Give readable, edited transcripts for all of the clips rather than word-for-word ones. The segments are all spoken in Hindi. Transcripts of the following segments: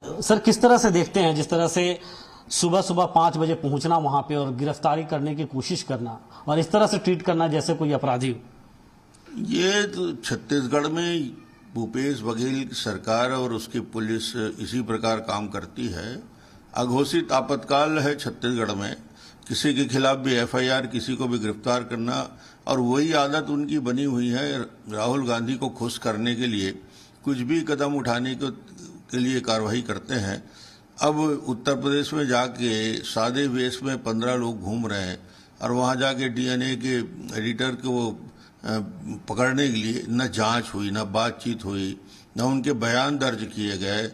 सर किस तरह से देखते हैं, जिस तरह से सुबह सुबह 5 बजे पहुंचना वहां पे और गिरफ्तारी करने की कोशिश करना और इस तरह से ट्रीट करना जैसे कोई अपराधी हो? ये तो छत्तीसगढ़ में भूपेश बघेल की सरकार और उसकी पुलिस इसी प्रकार काम करती है। अघोषित आपातकाल है छत्तीसगढ़ में, किसी के खिलाफ भी एफआईआर, किसी को भी गिरफ्तार करना, और वही आदत उनकी बनी हुई है। राहुल गांधी को खुश करने के लिए कुछ भी कदम उठाने के लिए कार्रवाई करते हैं। अब उत्तर प्रदेश में जाके सादे वेश में 15 लोग घूम रहे हैं और वहां जाके डीएनए के एडिटर को पकड़ने के लिए न जांच हुई, न बातचीत हुई, न उनके बयान दर्ज किए गए।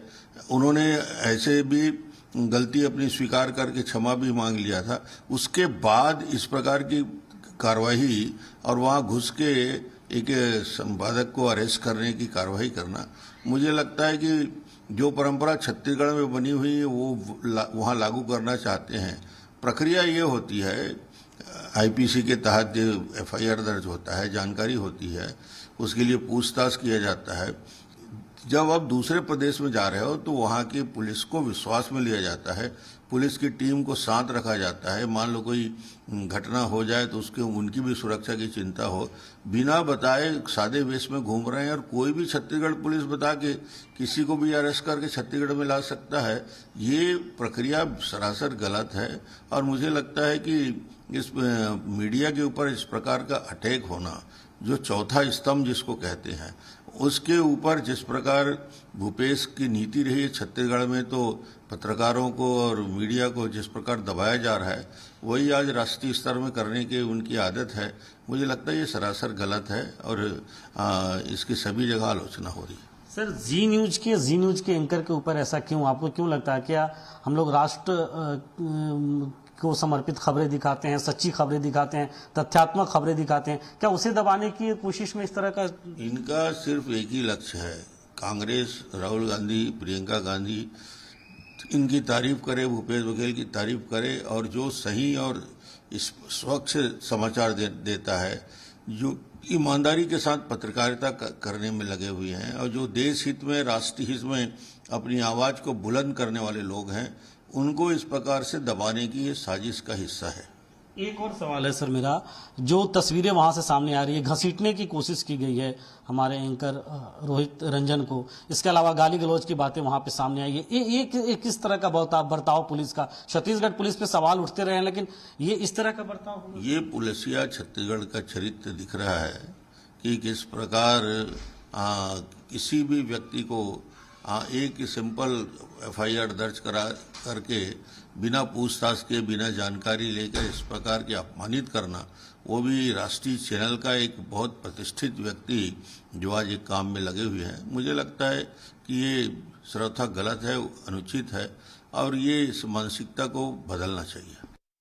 उन्होंने ऐसे भी गलती अपनी स्वीकार करके क्षमा भी मांग लिया था। उसके बाद इस प्रकार की कार्रवाई और वहां घुस के एक संपादक को अरेस्ट करने की कार्रवाई करना, मुझे लगता है कि जो परंपरा छत्तीसगढ़ में बनी हुई है वो वहां लागू करना चाहते हैं। प्रक्रिया ये होती है, आईपीसी के तहत जो एफआईआर दर्ज होता है, जानकारी होती है, उसके लिए पूछताछ किया जाता है। जब आप दूसरे प्रदेश में जा रहे हो तो वहां की पुलिस को विश्वास में लिया जाता है, पुलिस की टीम को साथ रखा जाता है। मान लो कोई घटना हो जाए तो उसके उनकी भी सुरक्षा की चिंता हो। बिना बताए सादे वेश में घूम रहे हैं और कोई भी छत्तीसगढ़ पुलिस बता के किसी को भी अरेस्ट करके छत्तीसगढ़ में ला सकता है। ये प्रक्रिया सरासर गलत है और मुझे लगता है कि इस मीडिया के ऊपर इस प्रकार का अटैक होना, जो चौथा स्तंभ जिसको कहते हैं, उसके ऊपर जिस प्रकार भूपेश की नीति रही है छत्तीसगढ़ में, तो पत्रकारों को और मीडिया को जिस प्रकार दबाया जा रहा है, वही आज राष्ट्रीय स्तर में करने की उनकी आदत है। मुझे लगता है ये सरासर गलत है और इसकी सभी जगह आलोचना हो रही है। सर जी न्यूज के एंकर के ऊपर ऐसा क्यों, आपको क्यों लगता है? क्या हम लोग राष्ट्र को समर्पित खबरें दिखाते हैं, सच्ची खबरें दिखाते हैं, तथ्यात्मक खबरें दिखाते हैं, क्या उसे दबाने की कोशिश में इस तरह का? इनका सिर्फ एक ही लक्ष्य है, कांग्रेस, राहुल गांधी, प्रियंका गांधी इनकी तारीफ करे, भूपेश बघेल की तारीफ करे और जो सही और स्वच्छ समाचार देता है, जो ईमानदारी के साथ पत्रकारिता करने में लगे हुए हैं और जो देश हित में, राष्ट्रीय हित में अपनी आवाज को बुलंद करने वाले लोग हैं, उनको इस प्रकार से दबाने की ये साजिश का हिस्सा है। एक और सवाल है सर मेरा, जो तस्वीरें वहां से सामने आ रही है, घसीटने की कोशिश की गई है हमारे एंकर रोहित रंजन को, इसके अलावा गाली गलौज की बातें वहां पे सामने आई है। ये किस तरह का बर्ताव पुलिस का? छत्तीसगढ़ पुलिस पे सवाल उठते रहे हैं, लेकिन ये इस तरह का बर्ताव, ये पुलिसिया छत्तीसगढ़ का चरित्र दिख रहा है कि किस प्रकार किसी भी व्यक्ति को एक सिंपल एफआईआर दर्ज करके बिना पूछताछ के, बिना जानकारी लेकर इस प्रकार के अपमानित करना, वो भी राष्ट्रीय चैनल का एक बहुत प्रतिष्ठित व्यक्ति जो आज एक काम में लगे हुए हैं। मुझे लगता है कि ये सर्वथा गलत है, अनुचित है और ये इस मानसिकता को बदलना चाहिए।